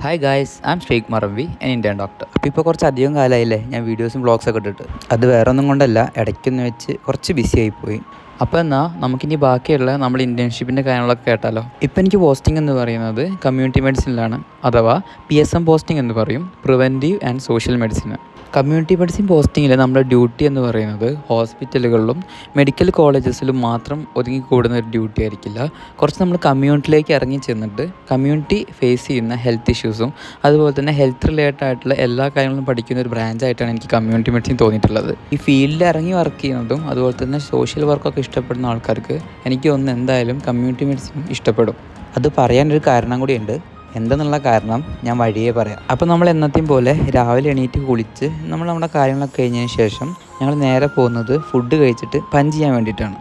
Hi guys, I M Sheikh മറവി, an Indian doctor. അപ്പോൾ ഇപ്പോൾ കുറച്ച് അധികം കാലമായില്ലേ ഞാൻ വീഡിയോസും വ്ളോഗ്സൊക്കെ ഇട്ടിട്ട്. അത് വേറെ ഒന്നും കൊണ്ടല്ല, ഇടയ്ക്കൊന്ന് വെച്ച് കുറച്ച് ബിസി ആയിപ്പോയി. അപ്പോൾ എന്നാൽ നമുക്കിനി ബാക്കിയുള്ള നമ്മൾ ഇൻറ്റേൺഷിപ്പിൻ്റെ കാര്യങ്ങളൊക്കെ കേട്ടാലോ. ഇപ്പോൾ എനിക്ക് പോസ്റ്റിംഗ് എന്ന് പറയുന്നത് കമ്മ്യൂണിറ്റി മെഡിസിനിലാണ്, അഥവാ PSM പോസ്റ്റിംഗ് എന്ന് പറയും, preventive and social medicine. Community medicine പോസ്റ്റിങ്ങിൽ നമ്മുടെ ഡ്യൂട്ടി എന്ന് പറയുന്നത് ഹോസ്പിറ്റലുകളിലും മെഡിക്കൽ കോളേജസിലും മാത്രം ഒതുങ്ങിക്കൂടുന്ന ഒരു ഡ്യൂട്ടി ആയിരിക്കില്ല. കുറച്ച് നമ്മൾ കമ്മ്യൂണിറ്റിയിലേക്ക് ഇറങ്ങി ചെന്നിട്ട് കമ്മ്യൂണിറ്റി ഫേസ് ചെയ്യുന്ന ഹെൽത്ത് ഇഷ്യൂസും അതുപോലെ തന്നെ ഹെൽത്ത് റിലേറ്റഡ് ആയിട്ടുള്ള എല്ലാ കാര്യങ്ങളും പഠിക്കുന്ന ഒരു ബ്രാഞ്ചായിട്ടാണ് എനിക്ക് കമ്മ്യൂണിറ്റി മെഡിസിൻ തോന്നിയിട്ടുള്ളത്. ഈ ഫീൽഡിൽ ഇറങ്ങി വർക്ക് ചെയ്യുന്നതും അതുപോലെ തന്നെ സോഷ്യൽ വർക്കൊക്കെ ഇഷ്ടപ്പെടുന്ന ആൾക്കാർക്ക് എനിക്ക് തോന്നുന്നു എന്തായാലും കമ്മ്യൂണിറ്റി മെഡിസിൻ ഇഷ്ടപ്പെടും. അത് പറയാനൊരു കാരണം കൂടിയുണ്ട്. എന്തെന്നുള്ള കാരണം ഞാൻ വഴിയേ പറയാം. അപ്പോൾ നമ്മൾ എന്നത്തെയും പോലെ രാവിലെ എണീറ്റ് കുളിച്ച് നമ്മുടെ കാര്യങ്ങളൊക്കെ കഴിഞ്ഞതിന് ശേഷം ഞങ്ങൾ നേരെ പോകുന്നത് ഫുഡ് കഴിച്ചിട്ട് പഞ്ച് ചെയ്യാൻ വേണ്ടിയിട്ടാണ്.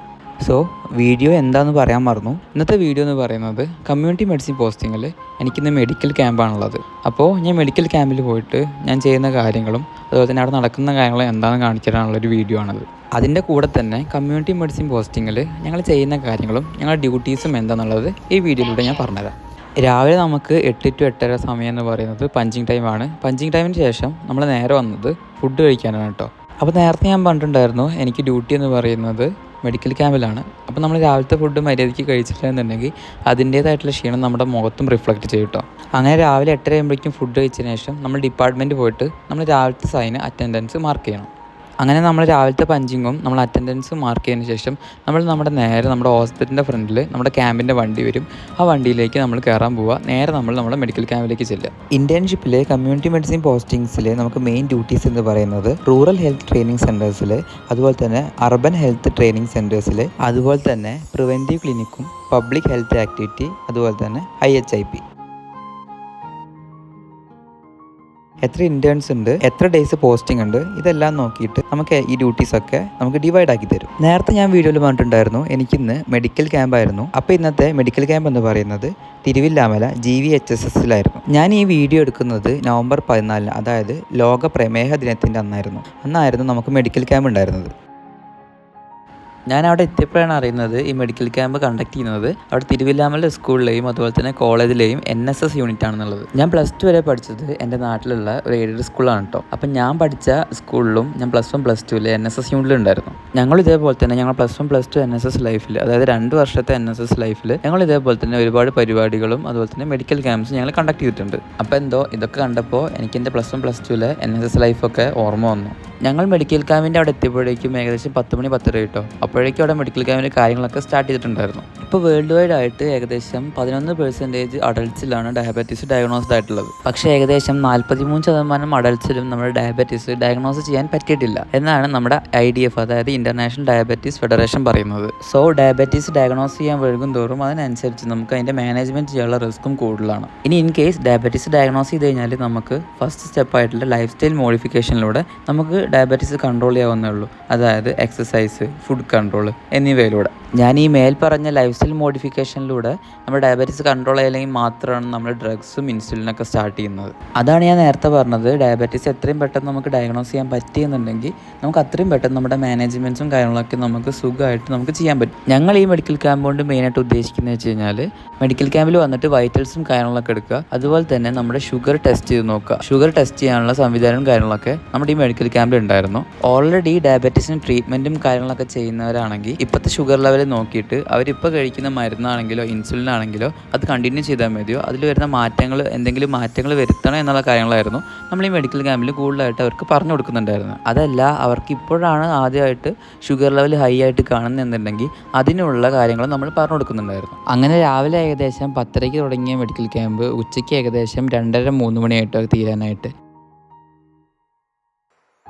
സോ വീഡിയോ എന്താണെന്ന് പറയാൻ മറന്നു. ഇന്നത്തെ വീഡിയോ എന്ന് പറയുന്നത് കമ്മ്യൂണിറ്റി മെഡിസിൻ പോസ്റ്റിങ്ങിൽ എനിക്കിന്ന് മെഡിക്കൽ ക്യാമ്പാണുള്ളത്. അപ്പോൾ ഞാൻ മെഡിക്കൽ ക്യാമ്പിൽ പോയിട്ട് ഞാൻ ചെയ്യുന്ന കാര്യങ്ങളും അതുപോലെ തന്നെ അവിടെ നടക്കുന്ന കാര്യങ്ങളും എന്താണെന്ന് കാണിക്കാനുള്ളൊരു വീഡിയോ ആണത്. അതിൻ്റെ കൂടെ തന്നെ കമ്മ്യൂണിറ്റി മെഡിസിൻ പോസ്റ്റിങ്ങിൽ ഞങ്ങൾ ചെയ്യുന്ന കാര്യങ്ങളും ഞങ്ങളുടെ ഡ്യൂട്ടീസും എന്താണെന്നുള്ളത് ഈ വീഡിയോയിലൂടെ ഞാൻ പറഞ്ഞുതരാം. രാവിലെ നമുക്ക് 8 to 8:30 സമയം എന്ന് പറയുന്നത് പഞ്ചിങ് ടൈമാണ്. പഞ്ചിങ് ടൈമിന് ശേഷം നമ്മൾ നേരെ വന്നത് ഫുഡ് കഴിക്കാനാണ് കേട്ടോ. അപ്പോൾ നേരത്തെ ഞാൻ പറഞ്ഞിട്ടുണ്ടായിരുന്നു എനിക്ക് ഡ്യൂട്ടി എന്ന് പറയുന്നത് മെഡിക്കൽ ക്യാമ്പിലാണ്. അപ്പോൾ നമ്മൾ രാവിലത്തെ ഫുഡ് മര്യാദയ്ക്ക് കഴിച്ചിട്ടില്ലെന്നുണ്ടെങ്കിൽ അതിൻ്റേതായിട്ടുള്ള ക്ഷീണം നമ്മുടെ മുഖത്തും റിഫ്ലക്റ്റ് ചെയ്യും കേട്ടോ. അങ്ങനെ രാവിലെ 8:30 ആകുമ്പോഴേക്കും ഫുഡ് കഴിച്ചതിന് ശേഷം നമ്മൾ ഡിപ്പാർട്ട്മെൻറ്റ് പോയിട്ട് നമ്മൾ രാവിലത്തെ സൈന് അറ്റൻഡൻസ് മാർക്ക് ചെയ്യണം. അങ്ങനെ നമ്മൾ രാവിലത്തെ പഞ്ചിങ്ങും നമ്മൾ അറ്റൻഡൻസ് മാർക്ക് ചെയ്തതിന് ശേഷം നമ്മൾ നമ്മുടെ ഹോസ്പിറ്റലിൻ്റെ ഫ്രണ്ടിൽ നമ്മുടെ ക്യാമ്പിൻ്റെ വണ്ടി വരും. ആ വണ്ടിയിലേക്ക് നമ്മൾ കയറാൻ പോവുക. നേരെ നമ്മുടെ മെഡിക്കൽ ക്യാമ്പിലേക്ക് ചെല്ലുക. ഇൻറ്റേൺഷിപ്പിലെ കമ്മ്യൂണിറ്റി മെഡിസിൻ പോസ്റ്റിങ്സിൽ നമുക്ക് മെയിൻ ഡ്യൂട്ടീസ് എന്ന് പറയുന്നത് റൂറൽ ഹെൽത്ത് ട്രെയിനിങ് സെൻറ്റേഴ്സിൽ, അതുപോലെ തന്നെ അർബൻ ഹെൽത്ത് ട്രെയിനിങ് സെൻറ്റേഴ്സിൽ, അതുപോലെ തന്നെ പ്രിവെൻറ്റീവ് ക്ലിനിക്കും പബ്ലിക് ഹെൽത്ത് ആക്ടിവിറ്റി, അതുപോലെ തന്നെ IHIP. എത്ര ഇൻറ്റേൺസ് ഉണ്ട്, എത്ര ഡേയ്സ് പോസ്റ്റിംഗ് ഉണ്ട്, ഇതെല്ലാം നോക്കിയിട്ട് നമുക്ക് ഈ ഡ്യൂട്ടീസൊക്കെ നമുക്ക് ഡിവൈഡ് ആക്കി തരും. നേരത്തെ ഞാൻ വീഡിയോയിൽ പറഞ്ഞിട്ടുണ്ടായിരുന്നു എനിക്കിന്ന് മെഡിക്കൽ ക്യാമ്പായിരുന്നു. അപ്പോൾ ഇന്നത്തെ മെഡിക്കൽ ക്യാമ്പ് എന്ന് പറയുന്നത് തിരുവില്ലാമല GVHSSലായിരുന്നു. ഞാൻ ഈ വീഡിയോ എടുക്കുന്നത് November 14, അതായത് ലോക പ്രമേഹ ദിനത്തിൻ്റെ അന്നായിരുന്നു നമുക്ക് മെഡിക്കൽ ക്യാമ്പ് ഉണ്ടായിരുന്നത്. ഞാൻ അവിടെ എത്തിയപ്പോഴാണ് അറിയുന്നത് ഈ മെഡിക്കൽ ക്യാമ്പ് കണ്ടക്ട് ചെയ്യുന്നത് അവിടെ തിരുവില്ലാമല സ്കൂളിലെയും അതുപോലെ തന്നെ കോളേജിലെയും NSS യൂണിറ്റ് ആണെന്നുള്ളത്. ഞാൻ +2 വരെ പഠിച്ചത് എൻ്റെ നാട്ടിലുള്ള ഒരു എയ്ഡഡ് സ്കൂളാണ് കേട്ടോ. അപ്പം ഞാൻ പഠിച്ച സ്കൂളിലും ഞാൻ +1 +2 NSS യൂണിറ്റിലുണ്ടായിരുന്നു. ഞങ്ങൾ ഇതേപോലെ തന്നെ ഞങ്ങൾ +1 +2 NSS ലൈഫിൽ, അതായത് 2 വർഷത്തെ NSS ലൈഫിൽ ഞങ്ങൾ ഇതേപോലെ തന്നെ ഒരുപാട് പരിപാടികളും അതുപോലെ തന്നെ മെഡിക്കൽ ക്യാമ്പ്സും ഞങ്ങൾ കണ്ടക്ട് ചെയ്തിട്ടുണ്ട്. അപ്പോൾ ഇതൊക്കെ കണ്ടപ്പോൾ എനിക്ക് എൻ്റെ +1 +2 NSS ലൈഫൊക്കെ ഓർമ്മ വന്നു. ഞങ്ങൾ മെഡിക്കൽ ക്യാമ്പിൻ്റെ അവിടെ എത്തിയപ്പോഴേക്കും ഏകദേശം 10 മണി 10:30 കേട്ടോ. അപ്പോഴേക്കും അവിടെ മെഡിക്കൽ ക്യാമ്പിൻ്റെ കാര്യങ്ങളൊക്കെ സ്റ്റാർട്ട് ചെയ്തിട്ടുണ്ടായിരുന്നു. ഇപ്പോൾ വേൾഡ് വൈഡ് ആയിട്ട് ഏകദേശം 11% അഡൾട്ട്സിലാണ് ഡയബറ്റീസ് ഡയഗ്നോസ്ഡ് ആയിട്ടുള്ളത്. പക്ഷേ ഏകദേശം 43% അഡൾട്ട്സിലും നമ്മുടെ ഡയബറ്റീസ് ഡയഗ്നോസ് ചെയ്യാൻ പറ്റിയിട്ടില്ല എന്നാണ് നമ്മുടെ IDF, അതായത് ഇന്റർനാഷണൽ ഡയബറ്റീസ് ഫെഡറേഷൻ പറയുന്നത്. സോ ഡയബറ്റീസ് ഡയഗ്നോസ് ചെയ്യാൻ വൈകും തോറും അതിനനുസരിച്ച് നമുക്ക് അതിൻ്റെ മാനേജ്മെൻറ്റ് ചെയ്യാനുള്ള റിസ്ക്കും കൂടുതലാണ്. ഇനി ഇൻ കേസ് ഡയബറ്റീസ് ഡയഗ്നോസ് ചെയ്ത് കഴിഞ്ഞാൽ നമുക്ക് ഫസ്റ്റ് സ്റ്റെപ്പായിട്ടുള്ള ലൈഫ് സ്റ്റൈൽ മോഡിഫിക്കേഷനിലൂടെ നമുക്ക് ഡയബറ്റീസ് കൺട്രോൾ ചെയ്യാവുന്നേ ഉള്ളൂ, അതായത് എക്സസൈസ്, ഫുഡ് കൺട്രോൾ എന്നിവയിലൂടെ. ഞാൻ ഈ മേൽ പറഞ്ഞ ലൈഫ് സ്റ്റൈൽ മോഡിഫിക്കേഷനിലൂടെ നമ്മുടെ ഡയബറ്റീസ് കൺട്രോൾ ചെയ്യണമെങ്കിൽ മാത്രമാണ് നമ്മൾ ഡ്രഗ്സും ഇൻസുലിനൊക്കെ സ്റ്റാർട്ട് ചെയ്യുന്നത്. അതാണ് ഞാൻ നേരത്തെ പറഞ്ഞത്, ഡയബറ്റീസ് എത്രയും പെട്ടെന്ന് നമുക്ക് ഡയഗ്നോസ് ചെയ്യാൻ പറ്റിയെന്നുണ്ടെങ്കിൽ നമുക്ക് അത്രയും പെട്ടെന്ന് നമ്മുടെ മാനേജ്മെൻറ്റ്സും കാര്യങ്ങളൊക്കെ നമുക്ക് സുഖമായിട്ട് നമുക്ക് ചെയ്യാൻ പറ്റും. ഞങ്ങൾ ഈ മെഡിക്കൽ ക്യാമ്പ് കൊണ്ട് മെയിനായിട്ട് ഉദ്ദേശിക്കുന്നത് വെച്ച് കഴിഞ്ഞാൽ മെഡിക്കൽ ക്യാമ്പിൽ വന്നിട്ട് വൈറ്റൽസും കാര്യങ്ങളൊക്കെ എടുക്കുക, അതുപോലെ തന്നെ നമ്മുടെ ഷുഗർ ടെസ്റ്റ് ചെയ്ത് നോക്കുക. ഷുഗർ ടെസ്റ്റ് ചെയ്യാനുള്ള സംവിധാനവും കാര്യങ്ങളൊക്കെ നമ്മുടെ ഈ മെഡിക്കൽ ക്യാമ്പിൽ ഉണ്ടായിരുന്നു. ഓൾറെഡി ഡയബറ്റീസിന് ട്രീറ്റ്മെൻറ്റും കാര്യങ്ങളൊക്കെ ചെയ്യുന്നവരാണെങ്കിൽ ഇപ്പോഴത്തെ ഷുഗർ ലെവൽ നോക്കിയിട്ട് അവരിപ്പോൾ കഴിക്കുന്ന മരുന്നാണെങ്കിലോ ഇൻസുലിൻ ആണെങ്കിലോ അത് കണ്ടിന്യൂ ചെയ്താൽ മതിയോ, അതിൽ വരുന്ന എന്തെങ്കിലും മാറ്റങ്ങൾ വരുത്തണം എന്നുള്ള കാര്യങ്ങളായിരുന്നു നമ്മൾ ഈ മെഡിക്കൽ ക്യാമ്പിൽ കൂടുതലായിട്ട് അവർക്ക് പറഞ്ഞു കൊടുക്കുന്നുണ്ടായിരുന്നു. അതല്ല അവർക്ക് ഇപ്പോഴാണ് ആദ്യമായിട്ട് ഷുഗർ ലെവൽ ഹൈ ആയിട്ട് കാണുന്നുണ്ടെങ്കിൽ അതിനുള്ള കാര്യങ്ങൾ നമ്മൾ പറഞ്ഞു കൊടുക്കുന്നുണ്ടായിരുന്നു. അങ്ങനെ രാവിലെ ഏകദേശം 10:30 തുടങ്ങിയ മെഡിക്കൽ ക്യാമ്പ് ഉച്ചയ്ക്ക് ഏകദേശം 2:30-3 മണിയായിട്ടോ തീരാനായിട്ട്.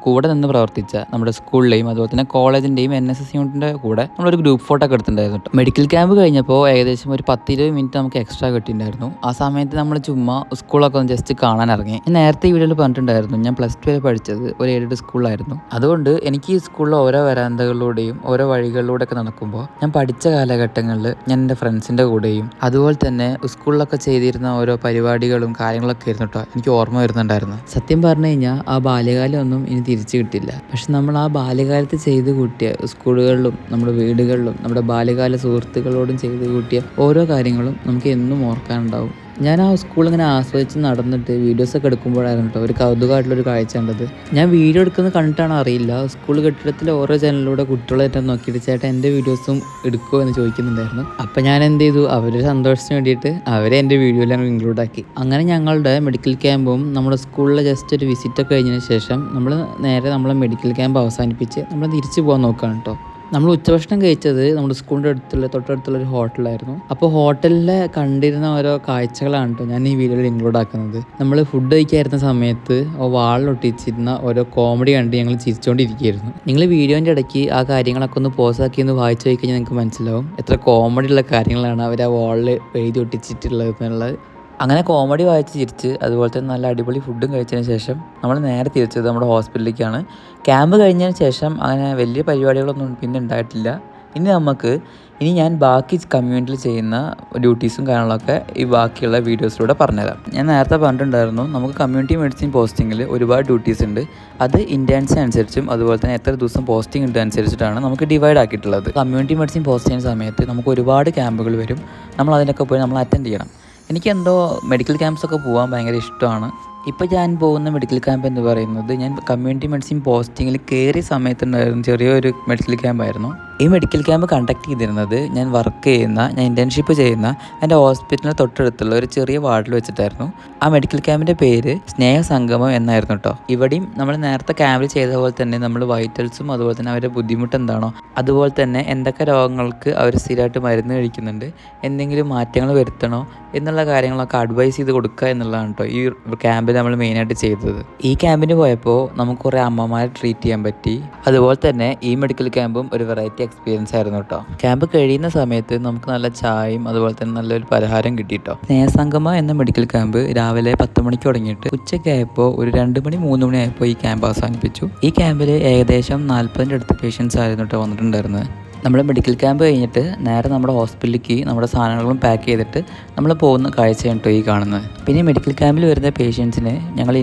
കൂടെ നിന്ന് പ്രവർത്തിച്ച നമ്മുടെ സ്കൂളിലെയും അതുപോലെ തന്നെ കോളേജിൻ്റെയും NSS യൂണിറ്റിൻ്റെ കൂടെ നമ്മളൊരു ഗ്രൂപ്പ് ഫോട്ടോ ഒക്കെ എടുത്തിട്ടുണ്ടായിരുന്നു കേട്ടോ. മെഡിക്കൽ ക്യാമ്പ് കഴിഞ്ഞപ്പോൾ ഏകദേശം ഒരു 10-20 മിനിറ്റ് നമുക്ക് എക്സ്ട്രാ കിട്ടിയിട്ടുണ്ടായിരുന്നു. ആ സമയത്ത് നമ്മൾ ചുമ്മാ സ്കൂളൊക്കെ ഒന്ന് ജസ്റ്റ് കാണാൻ ഇറങ്ങി. ഞാൻ നേരത്തെ ഈ വീഡിയോയിൽ പറഞ്ഞിട്ടുണ്ടായിരുന്നു ഞാൻ +2 വരെ പഠിച്ചത് ഒരു എയ്ഡഡ് സ്കൂളിലായിരുന്നു. അതുകൊണ്ട് എനിക്ക് ഈ സ്കൂളിലെ ഓരോ വരാന്തകളിലൂടെയും ഓരോ വഴികളിലൂടെയൊക്കെ നടക്കുമ്പോൾ ഞാൻ പഠിച്ച കാലഘട്ടങ്ങളിൽ ഞാൻ എൻ്റെ ഫ്രണ്ട്സിൻ്റെ കൂടെയും അതുപോലെ തന്നെ സ്കൂളിലൊക്കെ ചെയ്തിരുന്ന ഓരോ പരിപാടികളും കാര്യങ്ങളൊക്കെ ആയിരുന്നു കേട്ടോ എനിക്ക് ഓർമ്മ വരുന്നുണ്ടായിരുന്നു. സത്യം പറഞ്ഞു കഴിഞ്ഞാൽ ആ ബാല്യകാലമൊന്നും ഇനി തിരിച്ചു കിട്ടില്ല. പക്ഷെ നമ്മൾ ആ ബാല്യകാലത്ത് ചെയ്ത് കൂട്ടിയ സ്കൂളുകളിലും നമ്മുടെ വീടുകളിലും നമ്മുടെ ബാല്യകാല സുഹൃത്തുക്കളോടും ചെയ്ത് കൂട്ടിയ ഓരോ കാര്യങ്ങളും നമുക്ക് എന്നും ഓർക്കാനുണ്ടാവും. ഞാൻ ആ സ്കൂൾ ഇങ്ങനെ ആസ്വദിച്ച് നടന്നിട്ട് വീഡിയോസൊക്കെ എടുക്കുമ്പോഴായിരുന്നു കേട്ടോ ഒരു കൗതുകമായിട്ടുള്ളൊരു കാഴ്ച കണ്ടത്. ഞാൻ വീഡിയോ എടുക്കുന്നത് കണ്ടിട്ടാണ് അറിയില്ല, സ്കൂൾ കെട്ടിടത്തിലെ ഓരോ ചാനലിലൂടെ കുട്ടികളായിട്ട് നോക്കിയിട്ട് ചേട്ടാ എൻ്റെ വീഡിയോസും എടുക്കുമോ എന്ന് ചോദിക്കുന്നുണ്ടായിരുന്നു. അപ്പം ഞാൻ എന്ത് ചെയ്തു, അവരുടെ സന്തോഷത്തിന് വേണ്ടിയിട്ട് അവരെ എൻ്റെ വീഡിയോയിലാണ് ഇൻക്ലൂഡ് ആക്കി. അങ്ങനെ ഞങ്ങളുടെ മെഡിക്കൽ ക്യാമ്പും നമ്മുടെ സ്കൂളിലെ ജസ്റ്റ് ഒരു വിസിറ്റൊക്കെ കഴിഞ്ഞതിന് ശേഷം നമ്മൾ നേരെ നമ്മളെ മെഡിക്കൽ ക്യാമ്പ് അവസാനിപ്പിച്ച് നമ്മൾ തിരിച്ചു പോകാൻ നോക്കുകയാണ് കേട്ടോ. നമ്മൾ ഉച്ചഭക്ഷണം കഴിച്ചത് നമ്മുടെ സ്കൂളിൻ്റെ തൊട്ടടുത്തുള്ള ഒരു ഹോട്ടലായിരുന്നു. അപ്പോൾ ഹോട്ടലിലെ കണ്ടിരുന്ന ഓരോ കാഴ്ചകളാണ് കേട്ടോ ഞാൻ ഈ വീഡിയോയിൽ ഇൻക്ലൂഡ് ആക്കുന്നത്. നമ്മൾ ഫുഡ് കഴിക്കായിരുന്ന സമയത്ത് വാളിലൊട്ടിച്ചിരുന്ന ഓരോ കോമഡി കണ്ട് ഞങ്ങൾ ചിരിച്ചുകൊണ്ടിരിക്കുകയായിരുന്നു. നിങ്ങൾ വീഡിയോൻ്റെ ഇടയ്ക്ക് ആ കാര്യങ്ങളൊക്കെ ഒന്ന് പോസാക്കി ഒന്ന് വായിച്ചു കഴിഞ്ഞാൽ നിങ്ങൾക്ക് മനസ്സിലാവും എത്ര കോമഡി ഉള്ള കാര്യങ്ങളാണ് അവർ ആ വാളിൽ എഴുതി ഒട്ടിച്ചിട്ടുള്ളത് എന്നുള്ളത്. അങ്ങനെ കോമഡി വായിച്ച് ചിരിച്ച് അതുപോലെ തന്നെ നല്ല അടിപൊളി ഫുഡും കഴിച്ചതിന് ശേഷം നമ്മൾ നേരെ തിരിച്ചത് നമ്മുടെ ഹോസ്പിറ്റലിലേക്കാണ്. ക്യാമ്പ് കഴിഞ്ഞതിന് ശേഷം അങ്ങനെ വലിയ പരിപാടികളൊന്നും പിന്നെ ഉണ്ടായിട്ടില്ല. ഇനി ഞാൻ ബാക്കി കമ്മ്യൂണിറ്റിയിൽ ചെയ്യുന്ന ഡ്യൂട്ടീസും കാര്യങ്ങളൊക്കെ ഈ ബാക്കിയുള്ള വീഡിയോസിലൂടെ പറഞ്ഞുതരാം. ഞാൻ നേരത്തെ പറഞ്ഞിട്ടുണ്ടായിരുന്നു നമുക്ക് കമ്മ്യൂണിറ്റി മെഡിസിൻ പോസ്റ്റിങ്ങിൽ ഒരുപാട് ഡ്യൂട്ടീസ് ഉണ്ട്. അത് ഇൻറ്റൻസിനനുസരിച്ചും അതുപോലെ തന്നെ എത്ര ദിവസം പോസ്റ്റിംഗ് ഉണ്ട് അനുസരിച്ചിട്ടാണ് നമുക്ക് ഡിവൈഡ് ആക്കിയിട്ടുള്ളത്. കമ്മ്യൂണിറ്റി മെഡിസിൻ പോസ്റ്റ് ചെയ്യുന്ന സമയത്ത് നമുക്ക് ഒരുപാട് ക്യാമ്പുകൾ വരും. നമ്മൾ അതിനൊക്കെ പോയി നമ്മൾ അറ്റൻഡ് ചെയ്യണം. എനിക്കെന്തോ മെഡിക്കൽ ക്യാമ്പ്സൊക്കെ പോകാൻ ഭയങ്കര ഇഷ്ടമാണ്. ഇപ്പോൾ ഞാൻ പോകുന്ന മെഡിക്കൽ ക്യാമ്പ് എന്ന് പറയുന്നത് ഞാൻ കമ്മ്യൂണിറ്റി മെഡിസിൻ പോസ്റ്റിങ്ങിൽ കയറിയ സമയത്തുണ്ടായിരുന്ന ചെറിയൊരു മെഡിക്കൽ ക്യാമ്പായിരുന്നു. ഈ മെഡിക്കൽ ക്യാമ്പ് കണ്ടക്ട് ചെയ്തിരുന്നത് ഞാൻ ഇൻറ്റേൺഷിപ്പ് ചെയ്യുന്ന എൻ്റെ ഹോസ്പിറ്റലിന് തൊട്ടടുത്തുള്ള ഒരു ചെറിയ വാർഡിൽ വെച്ചിട്ടായിരുന്നു. ആ മെഡിക്കൽ ക്യാമ്പിൻ്റെ പേര് സ്നേഹസംഗമം എന്നായിരുന്നു കേട്ടോ. ഇവിടെയും നമ്മൾ നേരത്തെ ക്യാമ്പിൽ ചെയ്ത പോലെ തന്നെ നമ്മൾ വൈറ്റൽസും അതുപോലെ തന്നെ അവരുടെ ബുദ്ധിമുട്ട് എന്താണോ, അതുപോലെ തന്നെ എന്തൊക്കെ രോഗങ്ങൾക്ക് അവർ സ്ഥിരമായിട്ട് മരുന്ന് കഴിക്കുന്നുണ്ട്, എന്തെങ്കിലും മാറ്റങ്ങൾ വരുത്തണോ എന്നുള്ള കാര്യങ്ങളൊക്കെ അഡ്വൈസ് ചെയ്ത് കൊടുക്കുക എന്നുള്ളതാണ് കേട്ടോ ഈ ക്യാമ്പിൽ നമ്മൾ മെയിനായിട്ട് ചെയ്തത്. ഈ ക്യാമ്പിന് പോയപ്പോൾ നമുക്ക് കുറേ അമ്മമാരെ ട്രീറ്റ് ചെയ്യാൻ പറ്റി. അതുപോലെ തന്നെ ഈ മെഡിക്കൽ ക്യാമ്പും ഒരു വെറൈറ്റി എക്സ്പീരിയൻസ് ആയിരുന്നു കേട്ടോ. ക്യാമ്പ് കഴിയുന്ന സമയത്ത് നമുക്ക് നല്ല ചായയും അതുപോലെ തന്നെ നല്ലൊരു പലഹാരം കിട്ടി കേട്ടോ. സ്നേഹസംഗമ എന്ന മെഡിക്കൽ ക്യാമ്പ് രാവിലെ 10 മണിക്ക് തുടങ്ങിയിട്ട് ഉച്ചയ്ക്കായപ്പോൾ ഒരു 2 മണി 3 മണി ആയപ്പോൾ ഈ ക്യാമ്പ് അവസാനിപ്പിച്ചു. ഈ ക്യാമ്പിൽ ഏകദേശം 40 അടുത്ത് പേഷ്യൻസ് ആയിരുന്നു കേട്ടോ വന്നിട്ടുണ്ടായിരുന്നത്. നമ്മൾ മെഡിക്കൽ ക്യാമ്പ് കഴിഞ്ഞിട്ട് നേരെ നമ്മുടെ ഹോസ്പിറ്റലിലേക്ക് നമ്മുടെ സാധനങ്ങളും പാക്ക് ചെയ്തിട്ട് നമ്മൾ പോകുന്ന കാഴ്ചയാണ് കേട്ടോ ഈ കാണുന്നത്. പിന്നെ മെഡിക്കൽ ക്യാമ്പിൽ വരുന്ന പേഷ്യൻസിന് ഞങ്ങൾ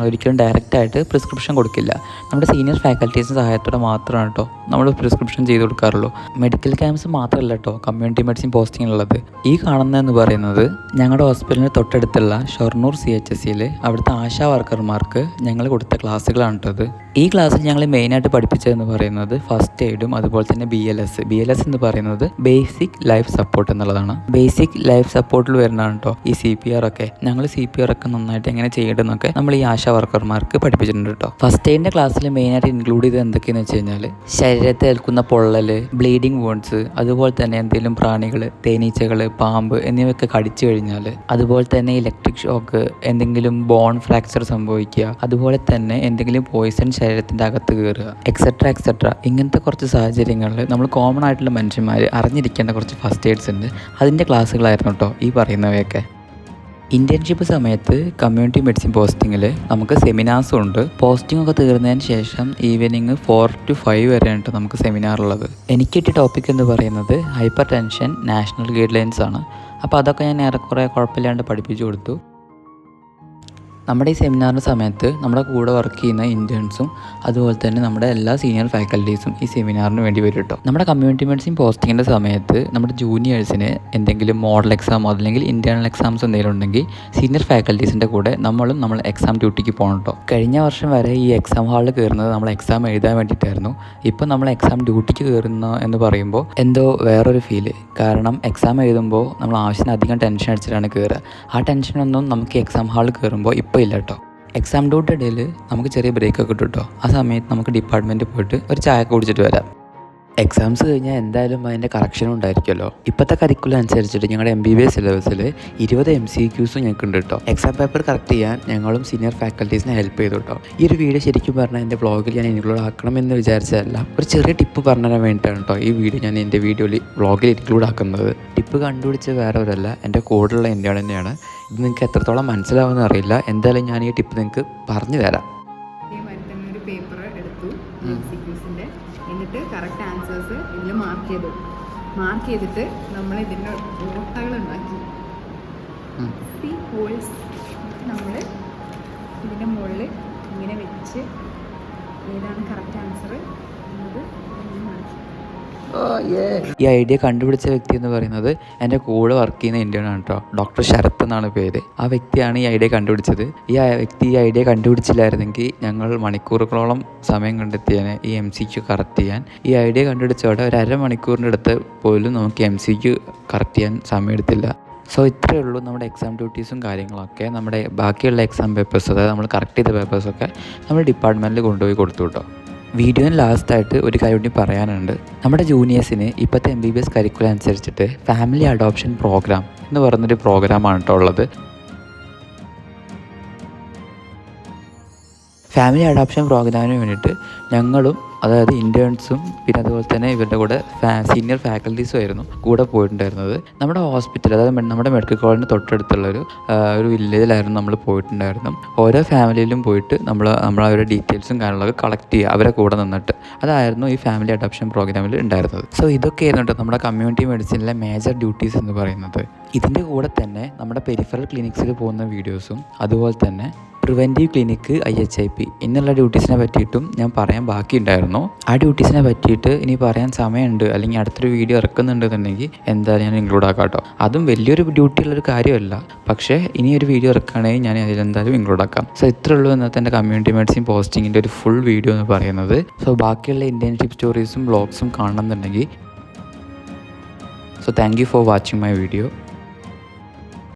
ഒരിക്കലും ഡയറക്റ്റായിട്ട് പ്രിസ്ക്രിപ്ഷൻ കൊടുക്കില്ല. നമ്മുടെ സീനിയർ ഫാക്കൽറ്റീസിൻ്റെ സഹായത്തോടെ മാത്രമാണ് കേട്ടോ നമ്മൾ പ്രിസ്ക്രിപ്ഷൻ ചെയ്ത് കൊടുക്കാറുള്ളൂ. മെഡിക്കൽ ക്യാമ്പ്സ് മാത്രമല്ല കേട്ടോ കമ്മ്യൂണിറ്റി മെഡിസിൻ പോസ്റ്റിംഗ് ഉള്ളത്. ഈ കാണുന്നതെന്ന് പറയുന്നത് ഞങ്ങളുടെ ഹോസ്പിറ്റലിന് തൊട്ടടുത്തുള്ള ഷൊർണൂർ CHSയിൽ അവിടുത്തെ ആശാ വർക്കർമാർക്ക് ഞങ്ങൾ കൊടുത്ത ക്ലാസ്സുകളാണ് കേട്ടത്. ഈ ക്ലാസ്സിൽ ഞങ്ങൾ മെയിനായിട്ട് പഠിപ്പിച്ചതെന്ന് പറയുന്നത് ഫസ്റ്റ് എയ്ഡും അതുപോലെ തന്നെ BLS എന്ന് പറയുന്നത് ബേസിക് ലൈഫ് സപ്പോർട്ട് എന്നുള്ളതാണ്. ബേസിക് ലൈഫ് സപ്പോർട്ടിൽ വരുന്നതാണ് കേട്ടോ ഈ CPR ഒക്കെ. ഞങ്ങൾ CPR ഒക്കെ നന്നായിട്ട് എങ്ങനെ ചെയ്യേണ്ടതെന്നൊക്കെ നമ്മൾ ഈ ആശാ വർക്കർമാർക്ക് പഠിപ്പിച്ചിട്ടുണ്ട് കേട്ടോ. ഫസ്റ്റ് എയ്ഡിൻ്റെ ക്ലാസ്സിൽ മെയിനായിട്ട് ഇൻക്ലൂഡ് ചെയ്ത് എന്തൊക്കെയെന്ന് വെച്ച് കഴിഞ്ഞാൽ ശരീരത്തെ ഏൽക്കുന്ന പൊള്ളൽ, ബ്ലീഡിങ് വോൺസ്, അതുപോലെ തന്നെ എന്തെങ്കിലും പ്രാണികൾ, തേനീച്ചകൾ, പാമ്പ് എന്നിവയൊക്കെ കടിച്ചു കഴിഞ്ഞാൽ, അതുപോലെ തന്നെ ഇലക്ട്രിക് ഷോക്ക്, എന്തെങ്കിലും ബോൺ ഫ്രാക്ചർ സംഭവിക്കുക, അതുപോലെ തന്നെ എന്തെങ്കിലും പോയിസൺ ശരീരത്തിൻ്റെ അകത്ത് കയറുക, എക്സെട്ര ഇങ്ങനത്തെ കുറച്ച് സാഹചര്യങ്ങളിൽ നമ്മൾ കോമൺ ആയിട്ടുള്ള മനുഷ്യന്മാർ അറിഞ്ഞിരിക്കേണ്ട കുറച്ച് ഫസ്റ്റ് എയ്ഡ്സ് ഉണ്ട്. അതിൻ്റെ ക്ലാസ്സുകളായിരുന്നു കേട്ടോ ഈ പറയുന്നവയൊക്കെ. ഇൻറ്റേൺഷിപ്പ് സമയത്ത് കമ്മ്യൂണിറ്റി മെഡിസിൻ പോസ്റ്റിങ്ങിൽ നമുക്ക് സെമിനാർസും ഉണ്ട്. പോസ്റ്റിംഗ് ഒക്കെ തീർന്നതിന് ശേഷം ഈവനിങ് 4 to 5 വരെയാണ് കേട്ടോ നമുക്ക് സെമിനാർ ഉള്ളത്. എനിക്ക് കിട്ടിയ ടോപ്പിക് എന്ന് പറയുന്നത് hyper tension national guide lines ആണ്. അപ്പോൾ അതൊക്കെ ഞാൻ ഏറെക്കുറെ കുഴപ്പമില്ലാണ്ട് പഠിപ്പിച്ചു കൊടുത്തു. നമ്മുടെ ഈ സെമിനാറിൻ്റെ സമയത്ത് നമ്മുടെ കൂടെ വർക്ക് ചെയ്യുന്ന ഇൻറ്റേൺസും അതുപോലെ തന്നെ നമ്മുടെ എല്ലാ സീനിയർ ഫാക്കൽറ്റീസും ഈ സെമിനാറിന് വേണ്ടി വരും കേട്ടോ. നമ്മുടെ കമ്മ്യൂണിറ്റി മെഡിസിൻ പോസ്റ്റിങ്ങിൻ്റെ സമയത്ത് നമ്മുടെ ജൂനിയേഴ്സിന് എന്തെങ്കിലും മോഡൽ എക്സാമോ അല്ലെങ്കിൽ ഇൻറ്റേർണൽ എക്സാംസ് എന്തെങ്കിലും ഉണ്ടെങ്കിൽ സീനിയർ ഫാക്കൽറ്റീസിൻ്റെ കൂടെ നമ്മൾ എക്സാം ഡ്യൂട്ടിക്ക് പോകണം കേട്ടോ. കഴിഞ്ഞ വർഷം വരെ ഈ എക്സാം ഹാളിൽ കയറുന്നത് നമ്മൾ എക്സാം എഴുതാൻ വേണ്ടിയിട്ടായിരുന്നു. ഇപ്പോൾ നമ്മൾ എക്സാം ഡ്യൂട്ടിക്ക് കയറുന്ന എന്ന് പറയുമ്പോൾ എന്തോ വേറൊരു ഫീല്. കാരണം എക്സാം എഴുതുമ്പോൾ നമ്മൾ ആവശ്യത്തിനധികം ടെൻഷൻ അടിച്ചിട്ടാണ് കയറുക. ആ ടെൻഷനൊന്നും നമുക്ക് എക്സാം ഹാളിൽ കയറുമ്പോൾ ഇപ്പോൾ ഇല്ല കേട്ടോ. എക്സാം ഡ്യൂട്ടി ഇടയിൽ നമുക്ക് ചെറിയ ബ്രേക്കൊക്കെ കിട്ടും കേട്ടോ. ആ സമയത്ത് നമുക്ക് ഡിപ്പാർട്ട്മെൻറ്റിൽ പോയിട്ട് ഒരു ചായ കുടിച്ചിട്ട് വരാം. എക്സാംസ് കഴിഞ്ഞാൽ എന്തായാലും അതിൻ്റെ കറക്ഷനും ഉണ്ടായിരിക്കുമല്ലോ. ഇപ്പോഴത്തെ കരിക്കുലം അനുസരിച്ചിട്ട് ഞങ്ങളുടെ MBBS സിലബസിൽ 20 MCQs ഞങ്ങൾക്ക് ഉണ്ട് കേട്ടോ. എക്സാം പേപ്പർ കറക്റ്റ് ചെയ്യാൻ ഞങ്ങളും സീനിയർ ഫാക്കൽറ്റീസിനെ ഹെൽപ്പ് ചെയ്തു കേട്ടോ. ഈ ഒരു വീഡിയോ ശരിക്കും പറഞ്ഞാൽ എൻ്റെ വ്ളോഗിൽ ഞാൻ ഇൻക്ലൂഡ് ആക്കണമെന്ന് വിചാരിച്ചതല്ല, ഒരു ചെറിയ ടിപ്പ് പറഞ്ഞു തരാൻ വേണ്ടിയിട്ടാണ് കേട്ടോ ഈ വീഡിയോ ഞാൻ എൻ്റെ വ്ളോഗിൽ ഇൻക്ലൂഡ് ആക്കുന്നത്. ടിപ്പ് കണ്ടുപിടിച്ച് വേറെ ഒരല്ല, എൻ്റെ കൂടെയുള്ള എൻ്റെ തന്നെയാണ്. ഇത് നിങ്ങൾക്ക് എത്രത്തോളം മനസ്സിലാവുമെന്ന് അറിയില്ല. എന്തായാലും ഞാൻ ഈ ടിപ്പ് നിങ്ങൾക്ക് പറഞ്ഞു തരാം. ഒരു പേപ്പർ എടുത്തു MCQസിൻ്റെ, എന്നിട്ട് കറക്റ്റ് ആൻസേഴ്സ് ഇതിൽ മാർക്ക് ചെയ്തിട്ട് നമ്മൾ ഇതിൻ്റെ ഓട്ടകൾ ഉണ്ടാക്കി ഹോൾസ് നമ്മൾ ഇതിൻ്റെ മുകളിൽ ഇങ്ങനെ വെച്ച് ഏതാണ് കറക്റ്റ് ആൻസർ എന്നത് മാറ്റി. ഈ ഐഡിയ കണ്ടുപിടിച്ച വ്യക്തി എന്ന് പറയുന്നത് എൻ്റെ കൂടെ വർക്ക് ചെയ്യുന്ന ഇന്ത്യൻ ആണ് കേട്ടോ. ഡോക്ടർ ശരത് എന്നാണ് പേര്. ആ വ്യക്തിയാണ് ഈ ഐഡിയ കണ്ടുപിടിച്ചത്. ഈ വ്യക്തി ഈ ഐഡിയ കണ്ടുപിടിച്ചില്ലായിരുന്നെങ്കിൽ ഞങ്ങൾ മണിക്കൂറുകളോളം സമയം കണ്ടെത്തിയേനെ ഈ MCQ കറക്റ്റ് ചെയ്യാൻ. ഈ ഐഡിയ കണ്ടുപിടിച്ചവിടെ ഒരു അരമണിക്കൂറിൻ്റെ അടുത്ത് പോലും നമുക്ക് MCQ കറക്റ്റ് ചെയ്യാൻ സമയമെടുത്തില്ല. സോ ഇത്രയേ ഉള്ളൂ നമ്മുടെ എക്സാം ഡ്യൂട്ടീസും കാര്യങ്ങളൊക്കെ. നമ്മുടെ ബാക്കിയുള്ള എക്സാം പേപ്പേഴ്സ്, അതായത് നമ്മൾ കറക്റ്റ് ചെയ്ത പേപ്പേഴ്സൊക്കെ നമ്മൾ ഡിപ്പാർട്ട്മെൻറ്റിൽ കൊണ്ടുപോയി കൊടുത്തു കേട്ടോ. വീഡിയോയിൽ ലാസ്റ്റായിട്ട് ഒരു കാര്യം കൂടി പറയാനുണ്ട്. നമ്മുടെ ജൂനിയേഴ്സിന് ഇപ്പോഴത്തെ MBBS കരിക്കുലം അനുസരിച്ചിട്ട് ഫാമിലി അഡോപ്ഷൻ പ്രോഗ്രാം എന്ന് പറയുന്നൊരു പ്രോഗ്രാമാണ് കേട്ടോ ഉള്ളത്. ഫാമിലി അഡോപ്ഷൻ പ്രോഗ്രാമിന് വേണ്ടിയിട്ട് ഞങ്ങളും, അതായത് ഇൻറ്റേൺസും പിന്നെ അതുപോലെ തന്നെ ഇവരുടെ കൂടെ സീനിയർ ഫാക്കൽറ്റീസും ആയിരുന്നു കൂടെ പോയിട്ടുണ്ടായിരുന്നത്. നമ്മുടെ ഹോസ്പിറ്റൽ, അതായത് നമ്മുടെ മെഡിക്കൽ കോളേജിന് തൊട്ടടുത്തുള്ളൊരു ഒരു വില്ലേജിലായിരുന്നു നമ്മൾ പോയിട്ടുണ്ടായിരുന്നു. ഓരോ ഫാമിലിയിലും പോയിട്ട് നമ്മൾ അവരുടെ ഡീറ്റെയിൽസും കാര്യങ്ങളൊക്കെ കളക്ട് ചെയ്യുക, അവരെ കൂടെ നിന്നിട്ട്. അതായിരുന്നു ഈ ഫാമിലി അഡോപ്ഷൻ പ്രോഗ്രാമിൽ ഉണ്ടായിരുന്നത്. സോ ഇതൊക്കെ ആയിരുന്നു നമ്മുടെ കമ്മ്യൂണിറ്റി മെഡിസിനിലെ മേജർ ഡ്യൂട്ടീസ് എന്ന് പറയുന്നത്. ഇതിൻ്റെ കൂടെ തന്നെ നമ്മുടെ പെരിഫറൽ ക്ലിനിക്സിൽ പോകുന്ന വീഡിയോസും അതുപോലെ തന്നെ പ്രിവെൻറ്റീവ് ക്ലിനിക്ക് IHIP എന്നുള്ള ഡ്യൂട്ടീസിനെ പറ്റിയിട്ടും ഞാൻ പറയാൻ ബാക്കിയുണ്ടായിരുന്നു. ആ ഡ്യൂട്ടീസിനെ പറ്റിയിട്ട് ഇനി പറയാൻ സമയമുണ്ട്, അല്ലെങ്കിൽ അടുത്തൊരു വീഡിയോ ഇറക്കുന്നുണ്ടെന്നുണ്ടെങ്കിൽ എന്തായാലും ഞാൻ ഇൻക്ലൂഡ് ആക്കാം കേട്ടോ. അതും വലിയൊരു ഡ്യൂട്ടിയുള്ളൊരു കാര്യമല്ല, പക്ഷേ ഇനി ഒരു വീഡിയോ ഇറക്കുകയാണെങ്കിൽ ഞാൻ അതിലെന്തായാലും ഇൻക്ലൂഡ് ആക്കാം. സോ ഇത്രേ ഉള്ളൂ ഇന്നത്തെ എൻ്റെ കമ്മ്യൂണിറ്റി മെഡിസിൻ പോസ്റ്റിങ്ങിൻ്റെ ഒരു ഫുൾ വീഡിയോ എന്ന് പറയുന്നത്. സോ ബാക്കിയുള്ള ഇന്റേൺഷിപ്പ് സ്റ്റോറീസും വ്ളോഗ്സും കാണണമെന്നുണ്ടെങ്കിൽ thank you for watching my video.